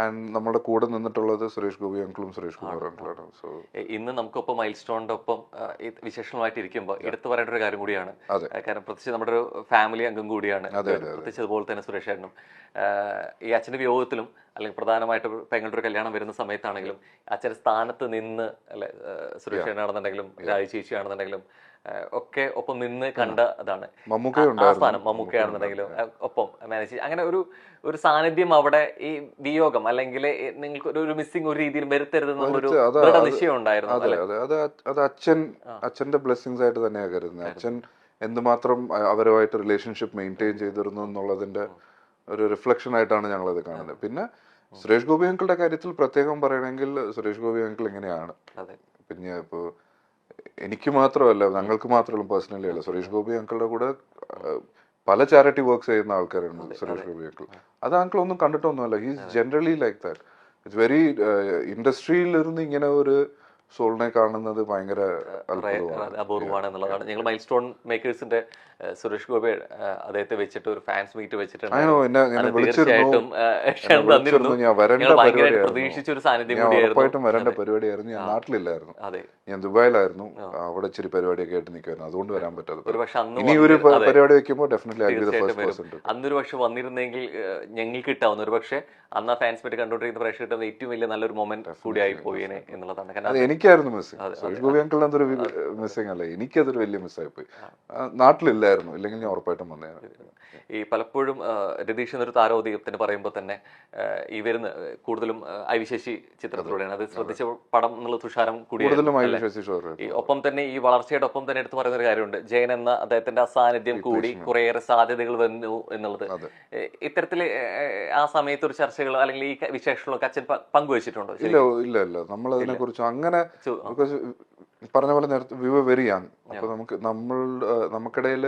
And നമ്മുടെ കൂടെ നിന്നിട്ടുള്ളത് സുരേഷ് ഗോപി അങ്കിളും സുരേഷ് കുമാർ അങ്കിളാണ്. സോ ഇന്ന് നമുക്കൊപ്പം മൈൽ സ്റ്റോണിന്റെ ഒപ്പം വിശേഷങ്ങളായിട്ട് ഇരിക്കുമ്പോൾ എടുത്തു പറയേണ്ട ഒരു കാര്യം കൂടിയാണ്. കാരണം പ്രത്യേകിച്ച് നമ്മുടെ ഒരു ഫാമിലി അംഗം കൂടിയാണ്, പ്രത്യേകിച്ച് അതുപോലെ തന്നെ സുരേഷ് ഏട്ടനും. ഈ അച്ഛന്റെ വിയോഗത്തിലും അല്ലെങ്കിൽ പ്രധാനമായിട്ട് പെങ്ങളുടെ ഒരു കല്യാണം വരുന്ന സമയത്താണെങ്കിലും അച്ഛന്റെ സ്ഥാനത്ത് നിന്ന് അല്ലെ സുരേഷ് ഏട്ടനാണെന്നുണ്ടെങ്കിലും രാജി ചേച്ചിയാണെന്നുണ്ടെങ്കിലും ഒക്കെ ഒപ്പം നിന്ന് കണ്ട അതാണ് ആ സ്ഥാനം. മമ്മൂക്കയാണെന്നുണ്ടെങ്കിലും ഒപ്പം മാനേജ് അങ്ങനെ ഒരു സാന്നിധ്യം അവിടെ ഈ വിയോഗം അല്ലെങ്കിൽ നിങ്ങൾക്ക് ഒരു മിസ്സിംഗ് ഒരു രീതിയിൽ വരുത്തരുതെന്നുള്ളൊരു നിശ്ചയം ഉണ്ടായിരുന്നു. അത് അച്ഛന്റെ ബ്ലെസ്സിങ്സ് ആയിട്ട് തന്നെയാണ് കരുതുന്നത്. അച്ഛൻ എന്തുമാത്രം അവരുമായിട്ട് റിലേഷൻഷിപ്പ് മെയിൻറ്റെയിൻ ചെയ്തിരുന്നു എന്നുള്ളതിന്റെ ഒരു റിഫ്ലക്ഷൻ ആയിട്ടാണ് ഞങ്ങളത് കാണുന്നത്. പിന്നെ സുരേഷ് ഗോപി അങ്കിളുടെ കാര്യത്തിൽ പ്രത്യേകം പറയണമെങ്കിൽ സുരേഷ് ഗോപി അങ്കിൾ എങ്ങനെയാണ്, പിന്നെ ഇപ്പോ എനിക്ക് മാത്രമല്ല ഞങ്ങൾക്ക് മാത്രമല്ല പേഴ്സണലി അല്ല, സുരേഷ് ഗോപി അങ്കിളുടെ കൂടെ പല ചാരിറ്റി വർക്ക്സ് ചെയ്യുന്ന ആൾക്കാരുണ്ട് സുരേഷ് ഗോപി അങ്കിൾ. അത് അങ്കിൾ ഒന്നും കണ്ടിട്ടൊന്നുമല്ല. He's generally like that. It's very ഇൻഡസ്ട്രിയിലിരുന്ന് ഇങ്ങനെ ഒരു സോളിനെ കാണുന്നത് ഭയങ്കര അപൂർവമാണ് എന്നുള്ളതാണ്. ഞങ്ങൾ മൈൽ സ്റ്റോൺ മേക്കേഴ്സിന്റെ സുരേഷ് ഗോപി അദ്ദേഹത്തെ വെച്ചിട്ട് ഒരു ഫാൻസ് മീറ്റ് വെച്ചിട്ടുണ്ട്. തീർച്ചയായിട്ടും പ്രതീക്ഷിച്ച ഒരു സാന്നിധ്യം ഉറപ്പായിട്ടും വരേണ്ട പരിപാടിയായിരുന്നു. ഞാൻ നാട്ടിലില്ലായിരുന്നു, ഞാൻ ദുബായിലായിരുന്നു. അവിടെ ഇച്ചിരി പരിപാടിയൊക്കെ ആയിട്ട് നിൽക്കുമായിരുന്നു, അതുകൊണ്ട് വരാൻ പറ്റാതെ. ഇനി ഒരു പരിപാടി വെക്കുമ്പോൾ ഡെഫിനറ്റ്ലി അന്നൊരു പക്ഷെ വന്നിരുന്നെങ്കിൽ ഞങ്ങൾക്ക് കിട്ടാവുന്ന ഒരു പക്ഷെ അന്ന് ആ ഫാൻസ് മീറ്റ് കണ്ടുകൊണ്ടിരിക്കുന്ന പ്രേക്ഷകർ കിട്ടുന്ന ഏറ്റവും വലിയ നല്ലൊരു മൊമെന്റ് കൂടിയായി പോയേനെ എന്നുള്ളതാണ്. എനിക്കായിരുന്നു മിസ്സിംഗ്. സുരേഷ് ഗോപി അങ്കിളിന് അതൊരു മിസ്സിംഗ് അല്ല, എനിക്കതൊരു വലിയ മിസ്സായി പോയി. നാട്ടിലില്ലായിരുന്നു, ഇല്ലെങ്കിൽ ഞാൻ ഉറപ്പായിട്ടും വന്നതാണ്. ഈ പലപ്പോഴും രതീഷ് എന്നൊരു താരോദീപത്തിന് പറയുമ്പോൾ തന്നെ ഈ വരുന്ന കൂടുതലും ഐവിശേഷി ചിത്രത്തിലൂടെയാണ്. അത് ശ്രദ്ധിച്ച പടം എന്നുള്ള തുഷാരം കൂടിയാണ്. ഈ ഒപ്പം തന്നെ ഈ വളർച്ചയുടെ ഒപ്പം തന്നെ എടുത്ത് പറയുന്ന ഒരു കാര്യമുണ്ട്, ജയൻ എന്ന അദ്ദേഹത്തിന്റെ അസാന്നിധ്യം കൂടി കുറേയേറെ സാധ്യതകൾ വന്നു എന്നുള്ളത്. ഇത്തരത്തില് ആ സമയത്ത് ഒരു ചർച്ചകൾ അല്ലെങ്കിൽ ഈ വിശേഷങ്ങളൊക്കെ അച്ഛൻ പങ്കുവച്ചിട്ടുണ്ടോ? ഇല്ല നമ്മൾ അതിനെ കുറിച്ച് അങ്ങനെ പറഞ്ഞ പോലെ നേരത്തെ വി വർ വെരി യങ്. അപ്പൊ നമുക്കിടയിൽ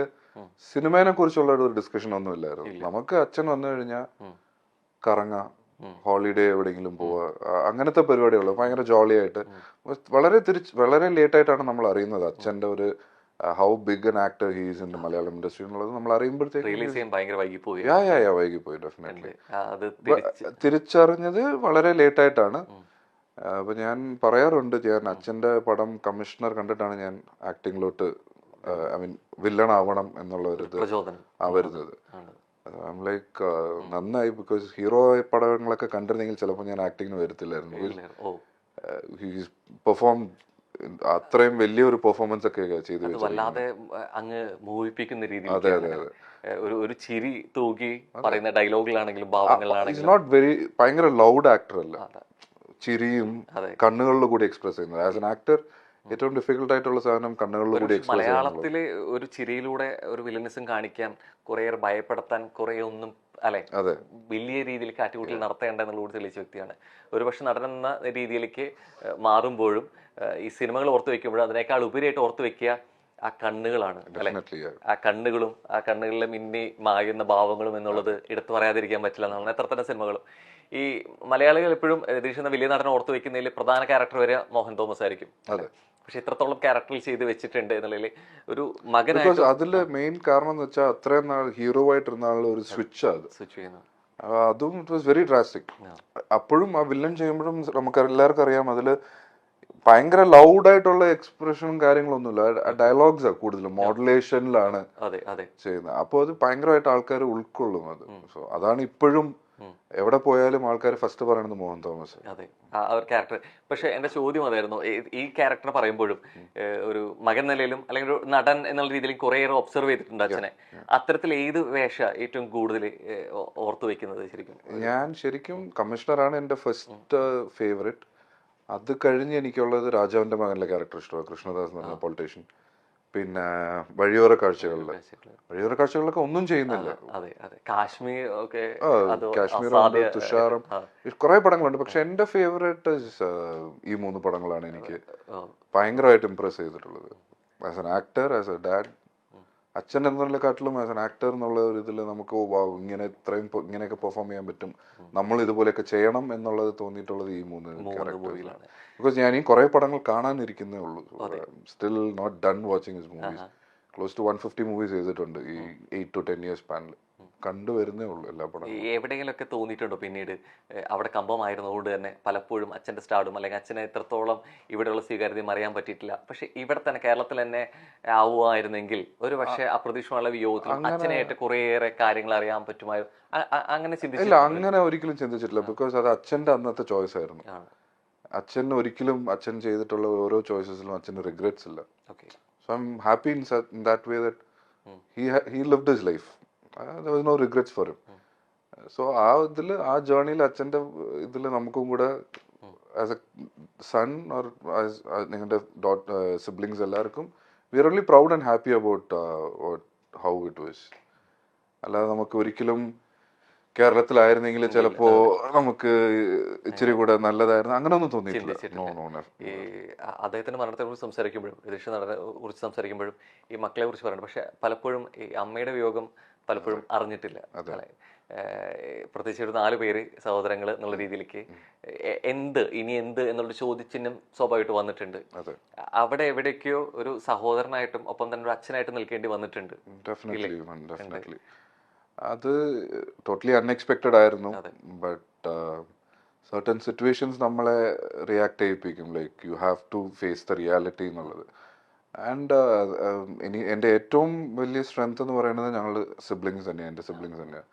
സിനിമയെ കുറിച്ചുള്ള ഒരു ഡിസ്കഷൻ ഒന്നും ഇല്ലായിരുന്നു. നമുക്ക് അച്ഛൻ വന്നു കഴിഞ്ഞാൽ കറങ്ങാം, ഹോളിഡേ എവിടെയെങ്കിലും പോവുക, അങ്ങനത്തെ പരിപാടികളോ ഭയങ്കര ജോളിയായിട്ട്. വളരെ ലേറ്റ് ആയിട്ടാണ് നമ്മൾ അറിയുന്നത് അച്ഛന്റെ ഒരു how big an actor he's in Malayalam industry എന്നുള്ളത്. നമ്മൾ അറിയുമ്പോഴത്തേക്ക് വൈകിപ്പോയി ഡെഫിനറ്റ്ലി. തിരിച്ചറിഞ്ഞത് വളരെ ലേറ്റ് ആയിട്ടാണ്. അപ്പൊ ഞാൻ പറയാറുണ്ട്, ഞാൻ അച്ഛന്റെ പടം കമ്മീഷണർ കണ്ടിട്ടാണ് ഞാൻ ആക്ടിങ്ങിലോട്ട് ഐ മീൻ വില്ലൺ ആവണം എന്നുള്ള ഒരു ഇത് വരുന്നത്. ലൈക്ക് നന്നായി, ബിക്കോസ് ഹീറോ പടങ്ങളൊക്കെ കണ്ടിരുന്നെങ്കിൽ ചിലപ്പോൾ ഞാൻ ആക്ടിങ്ങിന് വരത്തില്ലായിരുന്നു. പെർഫോം അത്രയും വലിയൊരു പെർഫോമൻസ് ഒക്കെ ചെയ്തു വല്ലാതെ അങ്ങ് മോഹിപ്പിക്കുന്ന രീതിയിൽ ഒരു ചിരി തൂക്കി പറയുന്ന ഡയലോഗിലാണെങ്കിലും ഭാവങ്ങളിലാണെങ്കിലും നോട്ട് വെരി ഭയങ്കര ലൗഡ് ആക്ടർ അല്ല, ചിരിയും കണ്ണുകളിൽ കൂടി എക്സ്പ്രസ് ചെയ്യുന്നത്. ആസ് എൻ ആക്ടർ ഏറ്റവും ഡിഫിക്കൽട്ട് ആയിട്ടുള്ള സാധനം കണ്ണുകളിൽ കൂടി എക്സ്പ്രസ് ചെയ്യുന്നത്. മലയാളത്തില് ഒരു ചിരിയിലൂടെ ഒരു വില്ലനിസം കാണിക്കാൻ കുറേയേറെ ഭയപ്പെടുത്താൻ കുറെ ഒന്നും അല്ലെ വലിയ രീതിയിൽ കാറ്റുകൂട്ടിൽ നടത്തേണ്ട എന്നുള്ള തെളിയിച്ച വ്യക്തിയാണ്. ഒരുപക്ഷെ നടനെന്ന രീതിയിലേക്ക് മാറുമ്പോഴും ഈ സിനിമകൾ ഓർത്തു വെക്കുമ്പോഴും അതിനേക്കാൾ ഉപരിയായിട്ട് ഓർത്തു വെക്കുക ആ കണ്ണുകളാണ് അല്ലെ. ആ കണ്ണുകളും ആ കണ്ണുകളിലെ മിന്നി മായുന്ന ഭാവങ്ങളും എന്നുള്ളത് എടുത്തു പറയാതിരിക്കാൻ പറ്റില്ല എന്നാണ്. എത്ര തന്നെ സിനിമകളും ഈ മലയാളികൾ എപ്പോഴും രതീഷ് എന്ന വലിയ നടനെ ഓർത്തു വെക്കുന്നതിൽ പ്രധാന ക്യാരക്ടർ വരെ മോഹൻ തോമസ് ആയിരിക്കും. പക്ഷെ ഇത്രത്തോളം ക്യാരക്ടറിൽ ചെയ്ത് വെച്ചിട്ടുണ്ട് എന്നുള്ളതിൽ ഒരു മകനായിട്ട് അതില് മെയിൻ കാരണം എന്ന് വെച്ചാൽ അത്രയും നാൾ ഹീറോ ആയിട്ടിരുന്ന ആളുടെ ഒരു സ്വിച്ച് ചെയ്യുന്നത്. അതും ഇറ്റ് വാസ് വെരി ഡ്രാസ്റ്റിക്. അപ്പോഴും ആ വില്ലൻ ചെയ്യുമ്പോഴും നമുക്ക് എല്ലാവർക്കും അറിയാം അതില് ഭയങ്കര ലൗഡായിട്ടുള്ള എക്സ്പ്രഷനും കാര്യങ്ങളൊന്നുമില്ല, ഡയലോഗ്സാണ് കൂടുതലും, മോഡുലേഷനിലാണ് ചെയ്യുന്നത്. അപ്പോൾ അത് ഭയങ്കരമായിട്ട് ആൾക്കാർ ഉൾക്കൊള്ളും അത്. സോ അതാണ് ഇപ്പോഴും എവിടെ പോയാലും ആൾക്കാർ ഫസ്റ്റ് പറയുന്നത് മോഹൻ തോമസ്. അതെ, ആ ഒരു ക്യാരക്ടർ. പക്ഷെ എന്റെ ചോദ്യം അതായിരുന്നു, ഈ ക്യാരക്ടർ പറയുമ്പോഴും ഒരു മകൻ നിലയിലും അല്ലെങ്കിൽ ഒരു നടൻ എന്നുള്ള രീതിയിലും കുറേയേറെ ഒബ്സർവ് ചെയ്തിട്ടുണ്ട് അച്ഛനെ. അത്തരത്തിൽ ഏത് വേഷ ഏറ്റവും കൂടുതൽ ഓർത്തു വെക്കുന്നത്? ഞാൻ ശരിക്കും കമ്മീഷണറാണ് എന്റെ ഫസ്റ്റ് ഫേവറേറ്റ്. അത് കഴിഞ്ഞ് എനിക്കുള്ളത് രാജാവിന്റെ മകനിലെ ക്യാരക്ടർ ഇഷ്ടമാണ്, കൃഷ്ണദാസ് എന്ന് പറഞ്ഞ പൊളിറ്റീഷ്യൻ. പിന്നെ വഴിയോര കാഴ്ചകളിലൊക്കെ ഒന്നും ചെയ്യുന്നില്ല. കാശ്മീറുണ്ട്, തുഷാറും, കുറെ പടങ്ങളുണ്ട്. പക്ഷെ എന്റെ ഫേവറേറ്റ് ഈ 3 പടങ്ങളാണ് എനിക്ക് ഭയങ്കരമായിട്ട് ഇംപ്രസ് ചെയ്തിട്ടുള്ളത്. As an actor, as A dad, അച്ഛൻ എന്നതിനെക്കാട്ടിലും ആസ് എൻ ആക്ടർ എന്നുള്ള ഒരു ഇതിൽ നമുക്ക് ഇങ്ങനെയൊക്കെ പെർഫോം ചെയ്യാൻ പറ്റും, നമ്മൾ ഇതുപോലെയൊക്കെ ചെയ്യണം എന്നുള്ളത് തോന്നിയിട്ടുള്ളത് ഈ 3 ക്യാരക്ടേഴ്സിലാണ്. ബിക്കോസ് ഞാൻ ഈ കുറെ പടങ്ങൾ കാണാനിരിക്കുന്നേ ഉള്ളൂ. Still not done watching his movies. Close to 150 movies ചെയ്തിട്ടുണ്ട് ഈ 8 to 10 years സ്പാനിൽ. കണ്ടുവരുന്നേ ഉള്ളൂ എല്ലാ പടങ്ങളും. എവിടെയെങ്കിലുമൊക്കെ തോന്നിയിട്ടുണ്ടോ പിന്നീട് അവിടെ കമ്പമായിരുന്നതുകൊണ്ട് തന്നെ പലപ്പോഴും അച്ഛൻ്റെ സ്റ്റാർഡും അല്ലെങ്കിൽ അച്ഛനെ എത്രത്തോളം ഇവിടെയുള്ള സ്വീകാര്യതയും അറിയാൻ പറ്റിയിട്ടില്ല, പക്ഷെ ഇവിടെ തന്നെ കേരളത്തിൽ തന്നെ ആവുമായിരുന്നെങ്കിൽ ഒരു പക്ഷേ അപ്രതീക്ഷിതമായ വിയോഗത്തിലും അച്ഛനായിട്ട് കുറേയേറെ കാര്യങ്ങൾ അറിയാൻ പറ്റുമായിരുന്നു, അങ്ങനെ ഇല്ല, ചിന്തിച്ചില്ല? അങ്ങനെ ഒരിക്കലും ചിന്തിച്ചിട്ടില്ല. ബിക്കോസ് അത് അച്ഛന്റെ അന്നത്തെ ചോയ്സ് ആയിരുന്നു. അച്ഛൻ ഒരിക്കലും അച്ഛൻ ചെയ്തിട്ടുള്ള ഓരോ ചോയ്സസിലും അച്ഛന് റിഗ്രറ്റ്സ് ഇല്ല. So I am happy in that way that he lived his life. There was no regrets for him. So ആ ജേർണിയിൽ അച്ഛൻ്റെ ഇതിൽ നമുക്കും കൂടെ ആസ് എ സൺ ഓർ നിങ്ങളുടെ സിബ്ലിങ്സ് എല്ലാവർക്കും we are only proud and happy about how it was. അല്ലാതെ നമുക്ക് ഒരിക്കലും കേരളത്തിലായിരുന്നെങ്കിൽ ചിലപ്പോ നമുക്ക് ഇച്ചിരി കൂടെ നല്ലതായിരുന്നു അങ്ങനെ ഒന്നും തോന്നിയിട്ടില്ല. ഈ അദ്ദേഹത്തിന്റെ മരണത്തെ കുറിച്ച് സംസാരിക്കുമ്പോഴും വിദേശ നടനെ കുറിച്ച് സംസാരിക്കുമ്പോഴും ഈ മക്കളെ കുറിച്ച് പറയുന്നത്, പക്ഷെ പലപ്പോഴും ഈ അമ്മയുടെ വിയോഗം പലപ്പോഴും അറിഞ്ഞിട്ടില്ല. പ്രത്യേകിച്ച് ഒരു 4 പേര് സഹോദരങ്ങൾ എന്നുള്ള രീതിയിലേക്ക് ഇനി എന്ത് എന്നുള്ള ചോദ്യചിഹ്നം സ്വാഭാവികമായിട്ട് വന്നിട്ടുണ്ട്. അവിടെ എവിടേക്കോ ഒരു സഹോദരനായിട്ടും ഒപ്പം തന്നെ ഒരു അച്ഛനായിട്ടും നിൽക്കേണ്ടി വന്നിട്ടുണ്ട്. അത് ടോട്ടലി അൺഎക്സ്പെക്റ്റഡ് ആയിരുന്നു. ബട്ട് സർട്ടൻ സിറ്റുവേഷൻസ് നമ്മളെ റിയാക്ട് ചെയ്യിപ്പിക്കും. Like you have to face the reality എന്നുള്ളത്. ആൻഡ് എൻ്റെ ഏറ്റവും വലിയ സ്ട്രെങ്ത് എന്ന് പറയുന്നത് ഞങ്ങൾ സിബ്ലിങ്സ് തന്നെയാണ്, എൻ്റെ സിബ്ലിങ്സ് തന്നെയാണ്.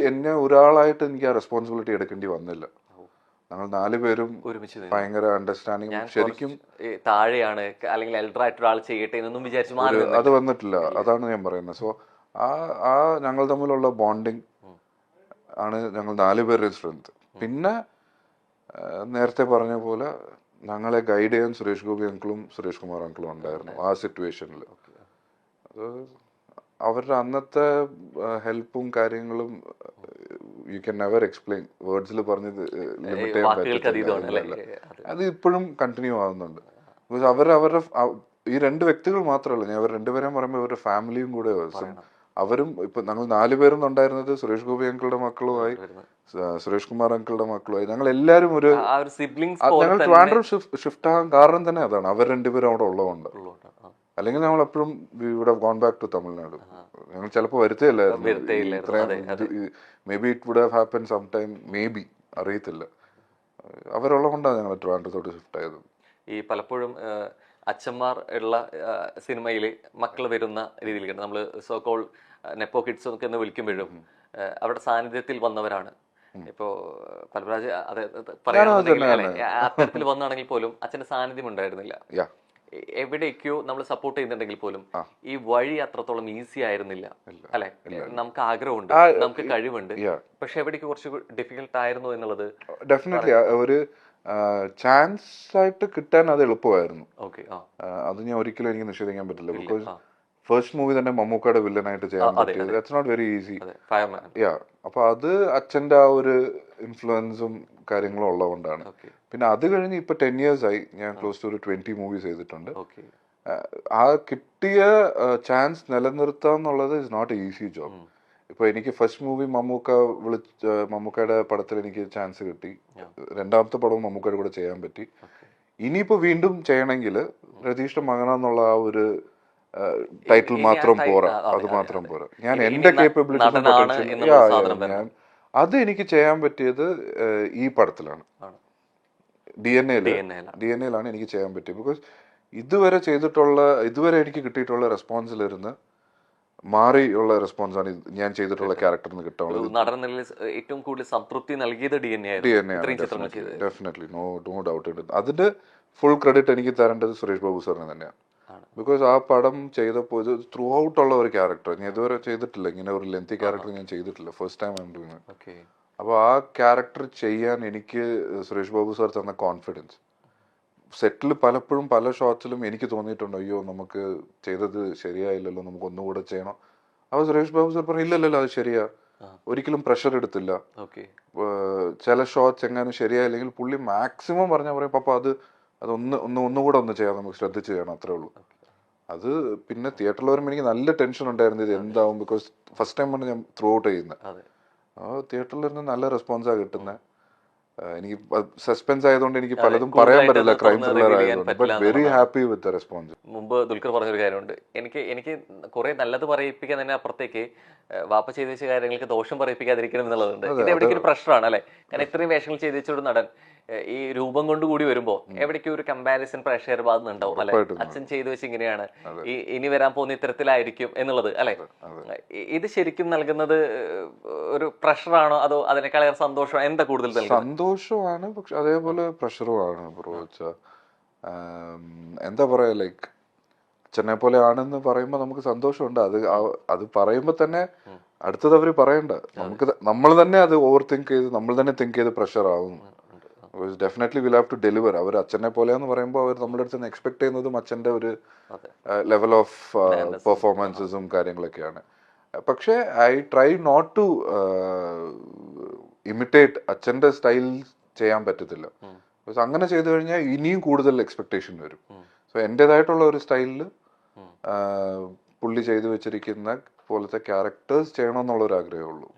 എന്നെ ഒരാളായിട്ട് എനിക്ക് ആ റെസ്പോൺസിബിലിറ്റി എടുക്കേണ്ടി വന്നില്ല. ഞങ്ങൾ 4 പേരും ഭയങ്കര അണ്ടർസ്റ്റാൻഡിങ്. ശരിക്കും താഴെയാണ് അല്ലെങ്കിൽ എൽഡർ ആയിട്ട് ഒരാൾ ചെയ്യട്ടെ എന്നൊന്നും വിചാരിച്ചു അത് വന്നിട്ടില്ല. അതാണ് ഞാൻ പറയുന്നത്. സോ ആ ഞങ്ങൾ തമ്മിലുള്ള ബോണ്ടിങ് ആണ് ഞങ്ങൾ 4 പേരുടെ സ്ട്രെങ്ത്. പിന്നെ നേരത്തെ പറഞ്ഞ പോലെ ഞങ്ങളെ ഗൈഡ് ചെയ്യാൻ സുരേഷ് ഗോപി അങ്കിളും സുരേഷ് കുമാർ അങ്കിളും ഉണ്ടായിരുന്നു ആ സിറ്റുവേഷനിൽ. അത് അവരുടെ അന്നത്തെ ഹെൽപ്പും കാര്യങ്ങളും യു ക്യാൻ നെവർ എക്സ്പ്ലെയിൻ, വേർഡ്സിൽ പറഞ്ഞ് ലിമിറ്റ് ചെയ്യാൻ പറ്റില്ല. അത് ഇപ്പോഴും കണ്ടിന്യൂ ആവുന്നുണ്ട്. ബിക്കോസ് അവരുടെ ഈ 2 വ്യക്തികൾ മാത്രമല്ല, ഞാൻ അവർ 2 പേരെയും പറയുമ്പോൾ അവരുടെ ഫാമിലിയും കൂടെ അവരും. ഇപ്പൊ ഞങ്ങൾ 4 പേരും ഉണ്ടായിരുന്നത് സുരേഷ് ഗോപി അങ്കിളുടെ മക്കളുമായി, സുരേഷ് കുമാർ അങ്കിളുടെ മക്കളുമായി. ഞങ്ങൾ എല്ലാവരും ഞങ്ങൾ ട്രിവാൻഡ്രം ഷിഫ്റ്റ് ആകാൻ കാരണം തന്നെ അതാണ്, അവർ 2 പേരും അവിടെ ഉള്ളതുകൊണ്ട്. അല്ലെങ്കിൽ ഞങ്ങൾ എപ്പോഴും ഇവിടെ ഗോൺ ബാക്ക് ടു തമിഴ്നാട്. ഞങ്ങൾ ചിലപ്പോൾ വരുത്തേയില്ലായിരുന്നു. May be it would have happen some time, may be, അറിയത്തില്ല. അവരുള്ളത് കൊണ്ടാണ് ഞങ്ങൾ ട്രിവാൻഡ്രത്തോട്ട് ഷിഫ്റ്റ് ആയത്. ഈ പലപ്പോഴും അച്ഛന്മാർ ഉള്ള സിനിമയിൽ മക്കൾ വരുന്ന രീതിയിലേക്ക് നമ്മൾ സോകോൾ നെപ്പോ കിഡ്സ് ഒക്കെ എന്ന് വിളിക്കുമ്പോഴും അവരുടെ സാന്നിധ്യത്തിൽ വന്നവരാണ്. ഇപ്പോ പലരാജ് അത്തരത്തിൽ വന്നാണെങ്കിൽ പോലും അച്ഛന്റെ സാന്നിധ്യം ഉണ്ടായിരുന്നില്ല. എവിടേക്കോ നമ്മൾ സപ്പോർട്ട് ചെയ്യുന്നുണ്ടെങ്കിൽ പോലും ഈ വഴി അത്രത്തോളം ഈസി ആയിരുന്നില്ല, അല്ലെ? നമുക്ക് ആഗ്രഹമുണ്ട്, നമുക്ക് കഴിവുണ്ട്, പക്ഷെ എവിടേക്ക് കുറച്ച് ഡിഫിക്കൽട്ട് ആയിരുന്നു എന്നുള്ളത് ഡെഫിനറ്റ്ലി ഒരു ചാൻസ് ആയിട്ട് കിട്ടാൻ അത് എളുപ്പമായിരുന്നു. അത് ഞാൻ ഒരിക്കലും എനിക്ക് നിഷേധിക്കാൻ പറ്റില്ല. ബിക്കോസ് ഫസ്റ്റ് മൂവി തന്നെ മമ്മൂക്കയുടെ വില്ലനായിട്ട് ചെയ്യാൻ പറ്റിയത് ദാറ്റ്സ് നോട്ട് വെരി ഈസി. അപ്പൊ അത് അച്ഛന്റെ ആ ഒരു ഇൻഫ്ലുവൻസും കാര്യങ്ങളും ഉള്ളതുകൊണ്ടാണ്. പിന്നെ അത് കഴിഞ്ഞ് ഇപ്പൊ 10 years ആയി ഞാൻ ക്ലോസ് ടു ഒരു 20 മൂവീസ് ചെയ്തിട്ടുണ്ട്. ആ കിട്ടിയ ചാൻസ് നിലനിർത്താന്നുള്ളത് is not a easy job. ഇപ്പൊ എനിക്ക് ഫസ്റ്റ് മൂവി മമ്മൂക്കയുടെ പടത്തിൽ എനിക്ക് ചാൻസ് കിട്ടി. 2ാമത്തെ പടവും മമ്മൂക്കയുടെ കൂടെ ചെയ്യാൻ പറ്റി. ഇനിയിപ്പോ വീണ്ടും ചെയ്യണമെങ്കിൽ രതീഷിന്റെ മകനെന്നുള്ള ആ ഒരു ടൈറ്റിൽ മാത്രം പോരാ, അത് മാത്രം പോരാ. ഞാൻ എന്റെ കേപ്പബിലിറ്റി അത് എനിക്ക് ചെയ്യാൻ പറ്റിയത് ഈ പടത്തിലാണ്, DNA-ലാണ് എനിക്ക് ചെയ്യാൻ പറ്റിയത്. ബിക്കോസ് ഇതുവരെ എനിക്ക് കിട്ടിയിട്ടുള്ള റെസ്പോൺസിലിരുന്ന് മാറിയുള്ള റെസ്പോൺസ് ആണ് ഞാൻ ചെയ്തിട്ടുള്ള ക്യാരക്ടറിന് കിട്ടാനുള്ളത്. ഏറ്റവും കൂടുതൽ സംതൃപ്തി നൽകിയത് DNA ഡെഫിനറ്റ്ലി, നോ ഡൗട്ട് ഉണ്ട്. അതിന്റെ ഫുൾ ക്രെഡിറ്റ് എനിക്ക് തരേണ്ടത് സുരേഷ് ബാബു സാറിന് തന്നെയാണ്. ബിക്കോസ് ആ പടം ചെയ്തപ്പോൾ ഇത് ത്രൂ ഔട്ട് ഉള്ള ഒരു ക്യാരക്ടർ ഞാൻ ഇതുവരെ ചെയ്തിട്ടില്ല. ഇങ്ങനെ ഒരു ലെങ്തി ക്യാരക്ടർ ഞാൻ ചെയ്തിട്ടില്ല, first time I am doing it. അപ്പോൾ ആ ക്യാരക്ടർ ചെയ്യാൻ എനിക്ക് സുരേഷ് ബാബു സാർ തന്ന കോൺഫിഡൻസ്. സെറ്റിൽ പലപ്പോഴും പല ഷോട്ട്സിലും എനിക്ക് തോന്നിയിട്ടുണ്ട്, അയ്യോ നമുക്ക് ചെയ്തത് ശരിയായില്ലല്ലോ, നമുക്ക് ഒന്നുകൂടെ ചെയ്യണം. അപ്പോൾ സുരേഷ് ബാബു സാർ പറഞ്ഞു ഇല്ലല്ലോ അത് ശരിയാ, ഒരിക്കലും പ്രഷർ എടുത്തില്ല. ചില ഷോട്ട്സ് എങ്ങാനും ശരിയായില്ലെങ്കിൽ പുള്ളി മാക്സിമം പറഞ്ഞാൽ പറയും പപ്പ ഒന്നുകൂടെ ചെയ്യാം, നമുക്ക് ശ്രദ്ധിച്ച് ചെയ്യണം, അത്രേ ഉള്ളൂ. അത് പിന്നെ തിയേറ്ററിൽ വരുമ്പോൾ എനിക്ക് നല്ല ടെൻഷൻ ഉണ്ടായിരുന്നു ഇത് എന്താവും. ബിക്കോസ് ഫസ്റ്റ് ടൈമാണ് ഞാൻ ത്രൂ ഔട്ട് ചെയ്യുന്നത്. തിയേറ്ററിൽ ഇരുന്ന് നല്ല റെസ്പോൺസാണ് കിട്ടുന്നത്. എനിക്ക് സസ്പെൻസ് ആയതുകൊണ്ട് എനിക്ക് പലതും പറയാൻ കൂടുതലായിട്ട് പറ്റില്ല, അത് ക്രൈം തുറന്ന് ത്രില്ലർ reveal ചെയ്യാൻ ആയതുകൊണ്ട്. ബട്ട് പറ്റില്ല വെരി എന്നുള്ളതാണ്. Happy with the response. മുമ്പ് ദുൽഖർ പറഞ്ഞൊരു കാര്യമുണ്ട്, എനിക്ക് കുറെ നല്ലത് പറയിപ്പിക്കാൻ തന്നെ അപ്പുറത്തേക്ക് വാപ്പ ചെയ്തു വെച്ച കാര്യങ്ങൾക്ക് ദോഷം പറയിപ്പിക്കാതിരിക്കണം എന്നുള്ളതുണ്ട്. ഇത് എവിടേക്ക് ഒരു പ്രഷറാണ് അല്ലെ? കാരണം ഇത്രയും വേഷങ്ങൾ ചെയ്തു വെച്ചൊരു നടൻ ഈ രൂപം കൊണ്ട് കൂടി വരുമ്പോ എവിടേക്കും ഒരു കമ്പാരിസൺ പ്രേക്ഷകർ ഭാഗത്തുണ്ടാവും അല്ലെ? അച്ഛൻ ചെയ്തു വെച്ച് ഇങ്ങനെയാണ്, ഇനി വരാൻ പോകുന്ന ഇത്തരത്തിലായിരിക്കും എന്നുള്ളത് അല്ലെ? ഇത് ശരിക്കും നൽകുന്നത് ഒരു പ്രഷറാണോ അതോ അതിനേക്കാളേറെ സന്തോഷമാണോ? എന്താ കൂടുതൽ നൽകുന്നത്? സന്തോഷമാണ്, പക്ഷെ അതേപോലെ പ്രഷറുമാണ് ബ്രോ. എന്താ പറയാ, ലൈക്ക് അച്ഛനെ പോലെ ആണെന്ന് പറയുമ്പോൾ നമുക്ക് സന്തോഷമുണ്ട്. അത് പറയുമ്പോൾ തന്നെ അടുത്തത് അവര് പറയണ്ട, നമ്മൾ തന്നെ അത് ഓവർ തിങ്ക് ചെയ്ത് നമ്മൾ തന്നെ തിങ്ക് ചെയ്ത് പ്രഷർ ആവും. Definitely will have to deliver. അവർ അച്ഛനെ പോലെയെന്ന് പറയുമ്പോൾ അവർ നമ്മുടെ അടുത്ത് നിന്ന് എക്സ്പെക്ട് ചെയ്യുന്നതും അച്ഛൻ്റെ ഒരു ലെവൽ ഓഫ് പെർഫോമൻസസും കാര്യങ്ങളൊക്കെയാണ്. പക്ഷേ I try not to imitate. അച്ഛൻ്റെ സ്റ്റൈൽ ചെയ്യാൻ പറ്റത്തില്ല. അങ്ങനെ ചെയ്തു കഴിഞ്ഞാൽ ഇനിയും കൂടുതൽ എക്സ്പെക്ടേഷൻ വരും. സോ എൻ്റെതായിട്ടുള്ള ഒരു സ്റ്റൈലിൽ പുള്ളി ചെയ്തു വെച്ചിരിക്കുന്ന പോലത്തെ ക്യാരക്ടേഴ്സ് ചെയ്യണമെന്നുള്ളൊരു ആഗ്രഹമേ ഉള്ളൂ.